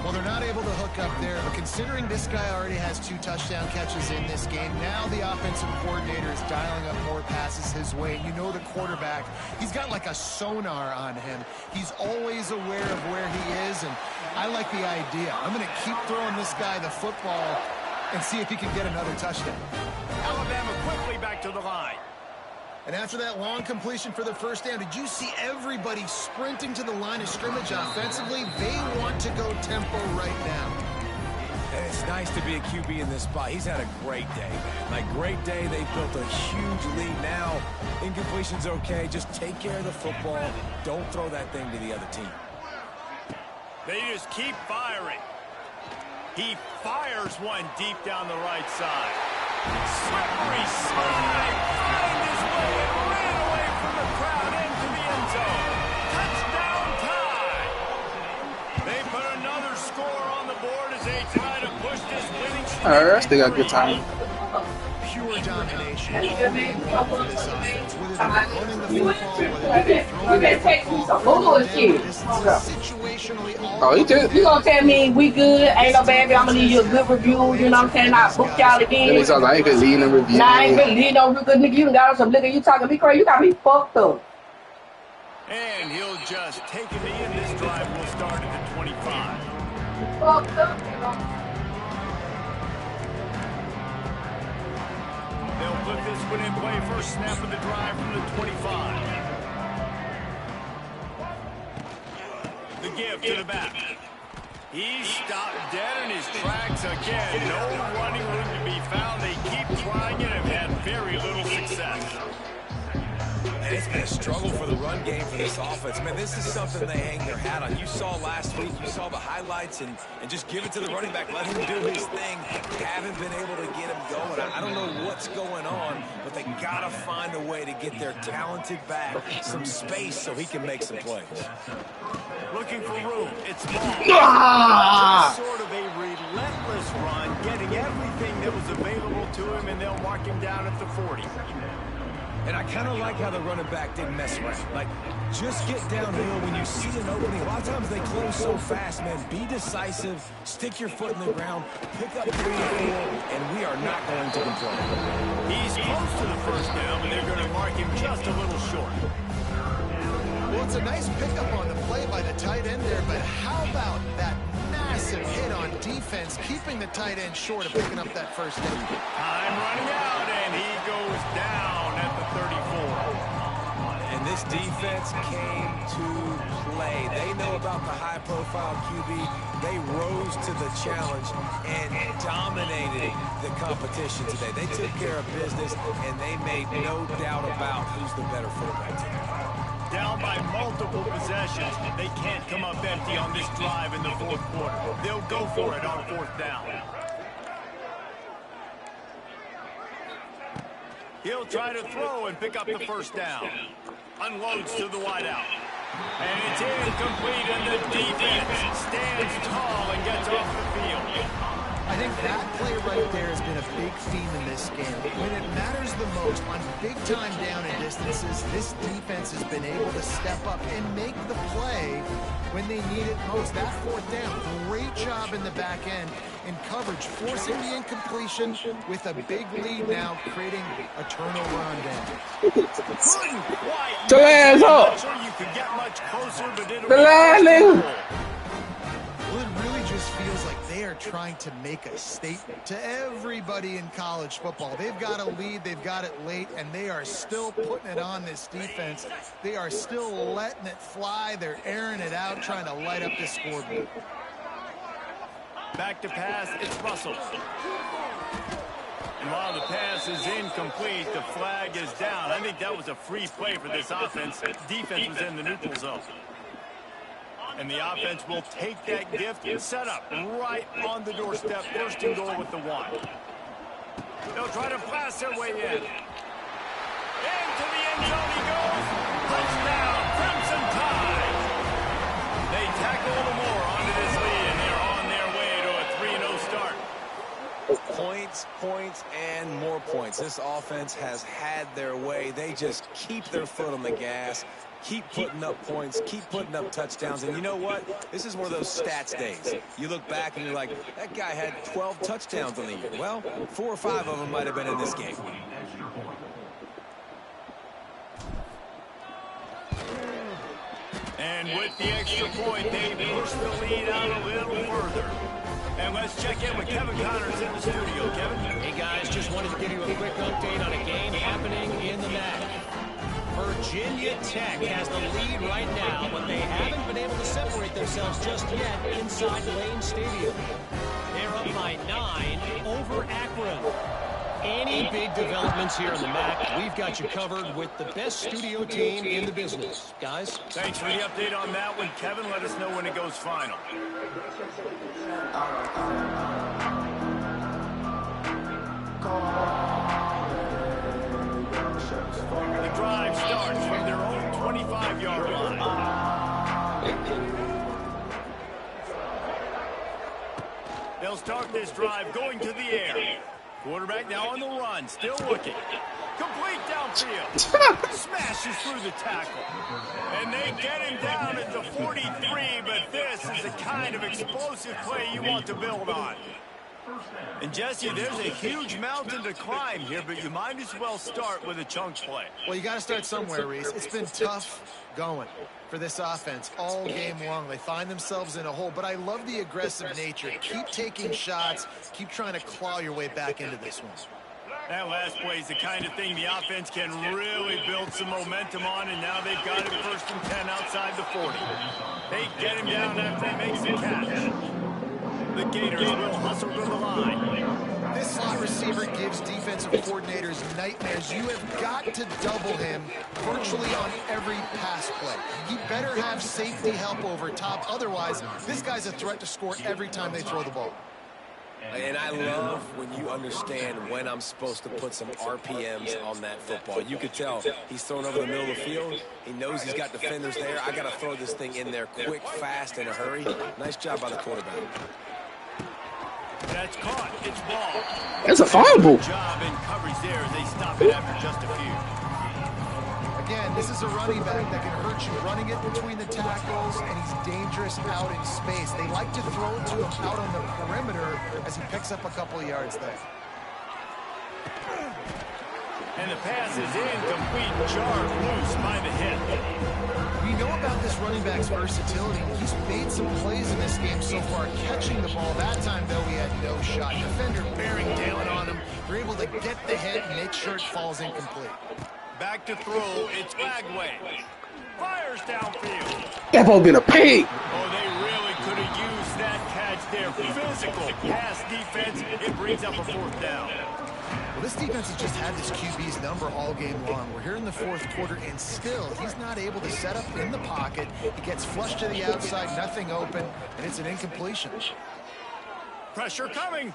Well, they're not able to hook up there, but considering this guy already has 2 touchdown catches in this game, now the offensive coordinator is dialing up more passes his way. You know the quarterback, he's got like a sonar on him. He's always aware of where he is, and I like the idea. I'm going to keep throwing this guy the football and see if he can get another touchdown. Alabama quickly back to the line. And after that long completion for the first down, did you see everybody sprinting to the line of scrimmage offensively? They want to go tempo right now. And it's nice to be a QB in this spot. He's had a great day, man. Like, great day. They built a huge lead. Now, incompletion's okay. Just take care of the football. Don't throw that thing to the other team. They just keep firing. He fires one deep down the right side. Slippery slide, find his way and ran away from the crowd into the end zone. Touchdown tie. They put another score on the board as they try to push this winning streak. All right, still got a good time. Pure domination for this offense. Whether they're running the football, whether they're throwing the football, situationally all Oh, he just. You gonna tell me we good? Ain't no baby. I'm gonna leave you a good review. You know what I'm saying? I book y'all again. Then he says I ain't been leading the review. Nah, I ain't been leading no good nigga. You got on some liquor. You talking me crazy? You got me fucked up. And he'll just take a knee, and this drive will start at the 25. Fucked up, you know. They'll put this one in play. First snap of the drive from the 25. The give to the back. He's stopped dead in his tracks again. No running room to be found. They keep trying it and have very little success. And it's been a struggle for the run game for this offense. Man, this is something they hang their hat on. You saw last week, you saw the highlights, and just give it to the running back. Let him do his thing. Haven't been able to get him going. I don't know what's going on, but they got to find a way to get their talented back some space so he can make some plays. Looking for room. It's ball. Just sort of a relentless run, getting everything that was available to him, and they'll mark him down at the 40. And I kind of like how the running back didn't mess around. Like, just get downhill when you see an opening. A lot of times they close so fast, man. Be decisive, stick your foot in the ground, pick up 3 or 4, and we are not going to complain. He's close to the first down, but they're going to mark him just a little short. Well, it's a nice pickup on the play by the tight end there, but how about that massive hit on defense, keeping the tight end short of picking up that first down? Time running out, and he goes down at the 34. And this defense came to play. They know about the high-profile QB. They rose to the challenge and dominated the competition today. They took care of business, and they made no doubt about who's the better fullback team. Down by multiple possessions. They can't come up empty on this drive in the fourth quarter. They'll go for it on fourth down. He'll try to throw and pick up the first down. Unloads to the wideout. And it's incomplete, and the defense stands tall and gets off the field. I think that play right there has been a big theme in this game. When it matters the most, on big-time down and distances, this defense has been able to step up and make the play when they need it most. That fourth down, great job in the back end in coverage, forcing the incompletion with a big lead now, creating a turnover on down. The hands up. Sure you could get much closer, but it'll The landing. Well, it really just feels like they are trying to make a statement to everybody in college football. They've got a lead, they've got it late, and they are still putting it on this defense. They are still letting it fly. They're airing it out, trying to light up this scoreboard. Back to pass, it's Russell. And while the pass is incomplete, the flag is down. I think that was a free play for this offense. Defense was in the neutral zone. And the offense will take that gift and set up right on the doorstep. First and goal with the 1. They'll try to blast their way in. Into the end zone he goes. Touchdown, Crimson Tide. They tack a little more onto this lead, and they're on their way to a 3-0 start. Points points, points, and more points. This offense has had their way. They just keep their foot on the gas, keep putting up points, keep putting up touchdowns. And you know what? This is one of those stats days. You look back and you're like, that guy had 12 touchdowns on the year. Well, 4 or 5 of them might have been in this game. And with the extra point, they push the lead out a little further. And let's check in with Kevin Connors in the studio. Kevin? Hey, guys, just wanted to give you a quick update on a game happening in the MAC. Virginia Tech has the lead right now, but they haven't been able to separate themselves just yet inside Lane Stadium. They're up by 9 over Akron. Any big developments here in the MAC, we've got you covered with the best studio team in the business. Guys? Thanks for the update on that one, Kevin. Let us know when it goes final. The drive starts from their own 25-yard line. They'll start this drive going to the air. Quarterback now on the run, still looking. Complete downfield. Smashes through the tackle. And they get him down at the 43, but this is the kind of explosive play you want to build on. And Jesse, there's a huge mountain to climb here, but you might as well start with a chunk play. Well, you got to start somewhere, Reese. It's been tough going for this offense all game long. They find themselves in a hole, but I love the aggressive nature. Keep taking shots. Keep trying to claw your way back into this one. That last play is the kind of thing the offense can really build some momentum on, and now they've got him 1st and 10 outside the 40. They get him down after he makes the catch. The Gators will hustle to the line. This slot receiver gives defensive coordinators nightmares. You have got to double him virtually on every pass play. He better have safety help over top. Otherwise, this guy's a threat to score every time they throw the ball. And I love when you understand when I'm supposed to put some RPMs on that football. You could tell he's thrown over the middle of the field. He knows he's got defenders there. I got to throw this thing in there quick, fast, in a hurry. Nice job by the quarterback. That's caught. It's ball. That's a fumble. Job in coverage there as they stop it after just a few. Again, this is a running back that can hurt you running it between the tackles, and he's dangerous out in space. They like to throw it to him out on the perimeter as he picks up a couple of yards there. And the pass is incomplete, jarred loose by the hit. We know about this running back's versatility. He's made some plays in this game so far, catching the ball. That time, though, he had no shot. Defender bearing down on him. They're able to get the hit and make sure it falls incomplete. Back to throw, it's Bagway. Fires downfield. That ball been a pig. Oh, they really could have used that catch there. Physical pass defense. It brings up a 4th down. Well, this defense has just had this QB's number all game long. We're here in the 4th quarter, and still, he's not able to set up in the pocket. He gets flushed to the outside, nothing open, and it's an incompletion. Pressure coming.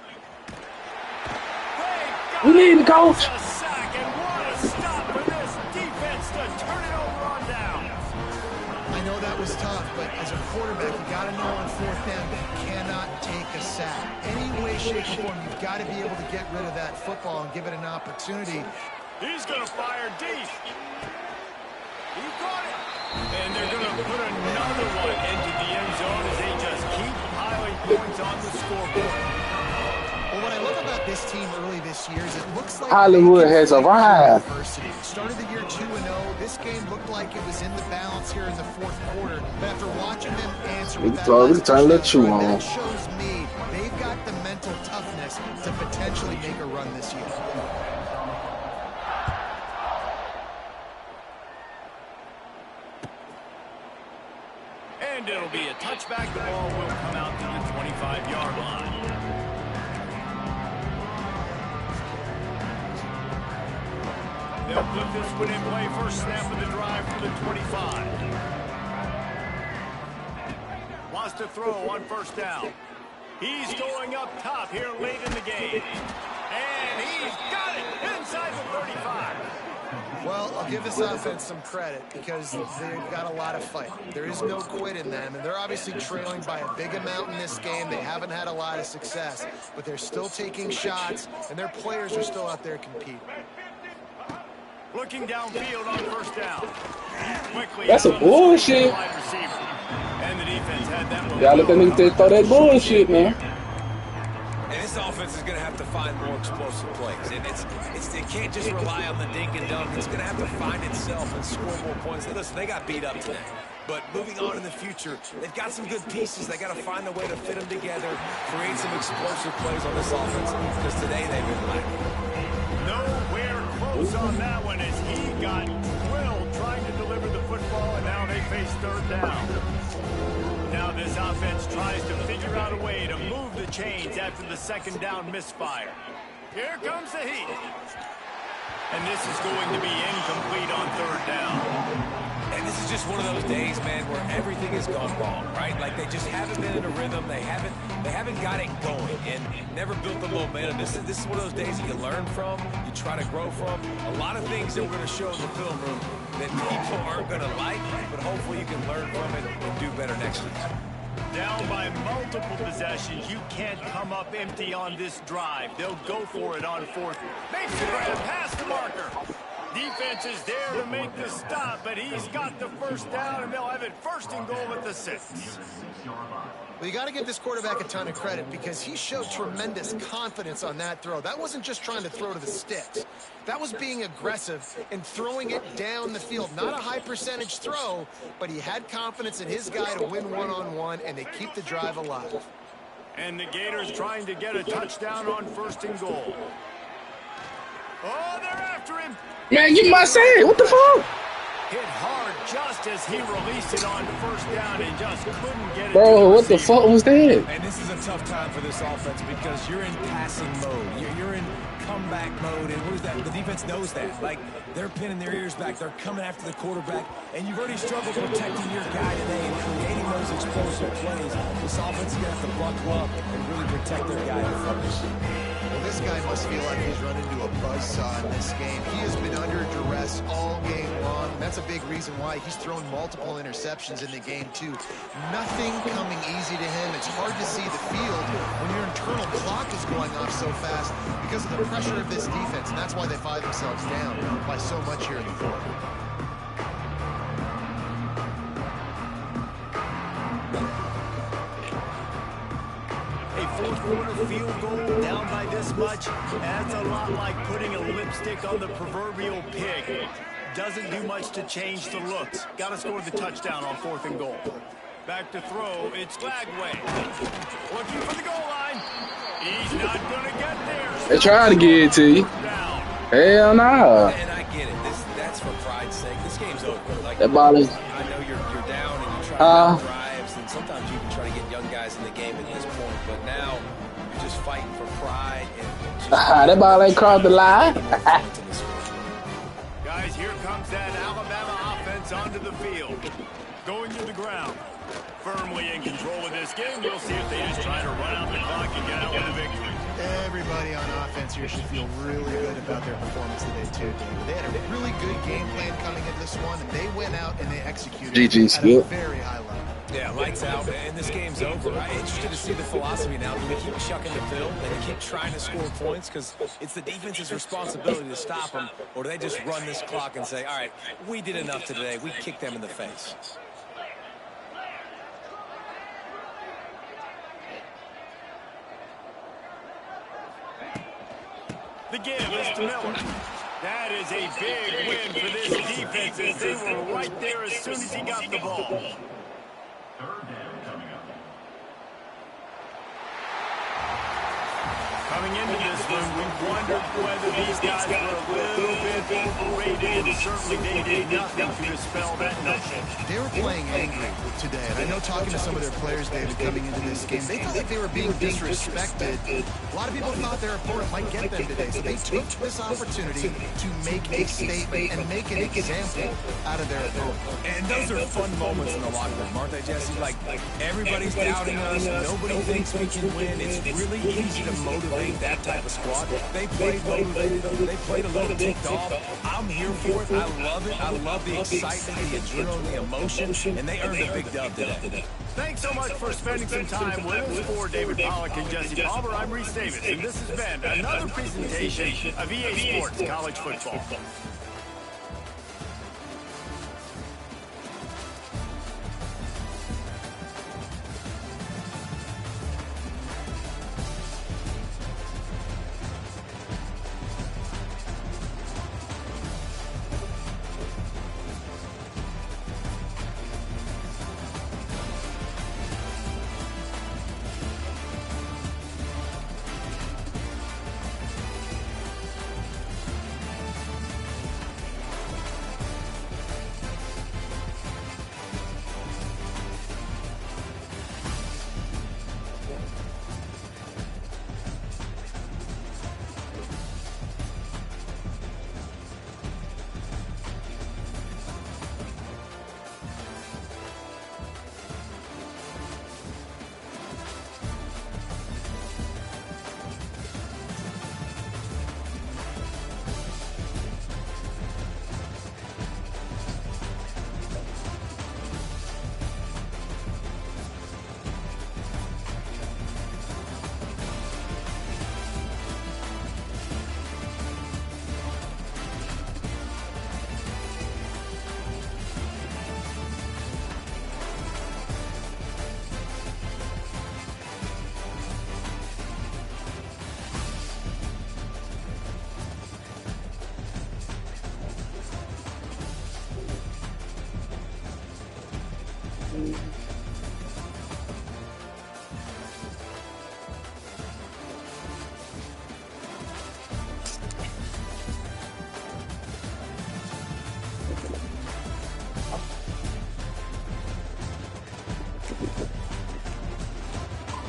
We need the coach. A sack, and what a stop for this defense to turn it over on down. I know that was tough, but as a quarterback, you got to know on 4th down, you cannot take a sack. Any way, shape, or form, you've got to be able to get rid of that football and give it an opportunity. He's going to fire deep. He caught it. And they're going to put another one into the end zone as they just keep piling points on the scoreboard. Well, what I love about this team early this year is it looks like Hollywood has arrived. Started the year 2-0. This game looked like it was in the balance here in the 4th quarter. But after watching them answer with that that shows me they've got the mental toughness to potentially make a run this year. And it'll be a touchback. The ball will come out to the 25-yard line. They'll put this one in play. First snap of the drive for the 25. Wants to throw on 1st down. He's going up top here late in the game. And he's got it inside the 35. Well, I'll give this offense some credit because they've got a lot of fight. There is no quit in them, and they're obviously trailing by a big amount in this game. They haven't had a lot of success, but they're still taking shots, and their players are still out there competing. Looking downfield on first down. Quickly That's a bullshit. And the defense had that one. Y'all let that nigga throw that bullshit, man. And this offense is going to have to find more explosive plays. And it can't just rely on the dink and dunk. It's going to have to find itself and score more points. Listen, they got beat up today. But moving on in the future, they've got some good pieces. They got to find a way to fit them together, create some explosive plays on this offense, because today they've been lacking. Nowhere close on that one as he got drilled trying to deliver the football, and now they face third down. Now this offense tries to figure out a way to move the chains after the second down misfire. Here comes the heat. And this is going to be incomplete on third down. And this is just one of those days, man, where everything has gone wrong, right? Like they just haven't been in a rhythm. They haven't got it going and never built the momentum. This is one of those days you learn from, you try to grow from. A lot of things that we're going to show in the film room that people aren't going to like, but hopefully you can learn from it and do better next week. Down by multiple possessions, you can't come up empty on this drive. They'll go for it on fourth. Makes the grab past the marker. Defense is there to make the stop, but he's got the first down, and they'll have it first and goal at the 6. Well, you got to give this quarterback a ton of credit because he showed tremendous confidence on that throw. That wasn't just trying to throw to the sticks. That was being aggressive and throwing it down the field. Not a high percentage throw, but he had confidence in his guy to win one-on-one, and they keep the drive alive. And the Gators trying to get a touchdown on first and goal. Oh, they're after him. Man, give me my save. What the fuck? Hit hard just as he released it on first down and just couldn't get it. Bro, what the fuck was that? And this is a tough time for this offense because you're in passing mode. You're in comeback mode, and what is that? The defense knows that. Like, they're pinning their ears back. They're coming after the quarterback, and you've already struggled protecting your guy today and creating those explosive plays. This offense is going to have to buckle up and really protect their guy in front of us. Well, this guy must feel like he's run into a buzzsaw in this game. He has been under duress all game long. That's a big reason why he's thrown multiple interceptions in the game, too. Nothing coming easy to him. It's hard to see the field when your internal clock is going off so fast because of the pressure of this defense, and that's why they find themselves down by so much here in the fourth. A fourth-quarter field goal down by this much, that's a lot like putting a lipstick on the proverbial pig. Doesn't do much to change the looks. Got to score the touchdown on fourth and goal. Back to throw, it's Flagway. Looking for the goal line. He's not going to get there. They trying to get it to you. Hell no. And I get it. That's for pride's sake. This game's over. Like, That ball is... I know you're down and you're trying to drives, and sometimes you even try to get young guys in the game at this point. But now you're just fighting for pride. And just that ball ain't crossed the line. Guys, here comes that Alabama offense onto the field. Going to the ground. Firmly in control of this game. We'll see if they just try to run out the clock and get out with a victory. Everybody on offense here should feel really good about their performance today, too, David. They had a really good game plan coming into this one, and they went out and they executed at a very high level. Yeah, lights out, and this game's over. I'm interested to see the philosophy now. Do we keep chucking the film? Do they keep trying to score points? Because it's the defense's responsibility to stop them, or do they just run this clock and say, all right, we did enough today. We kicked them in the face. The give is to Miller. That is a big win for this defense as they were right there as soon as he got the ball. Coming into this one, we wondered whether these guys were a little bit overrated, and certainly they did nothing to dispel that notion. They were playing angry today, and I know talking to some of their players, David, coming into this game, they felt like they were being disrespected. A lot of people thought their opponent might get them today, so they took this opportunity to make a statement and make an example out of their opponent. And those are fun moments in the locker room, aren't they, Jesse? Like everybody's doubting us, nobody thinks we can win. It's really easy to motivate played that type of squad. They played motivated. They played a little ticked off. I'm here for it. I love it. I love the excitement, the adrenaline, the emotion, and they earned a big dub today. Thanks so much for spending some time with us. For David Pollack and Jesse Palmer, I'm Reese Davis, and this has been another presentation of EA Sports College Football.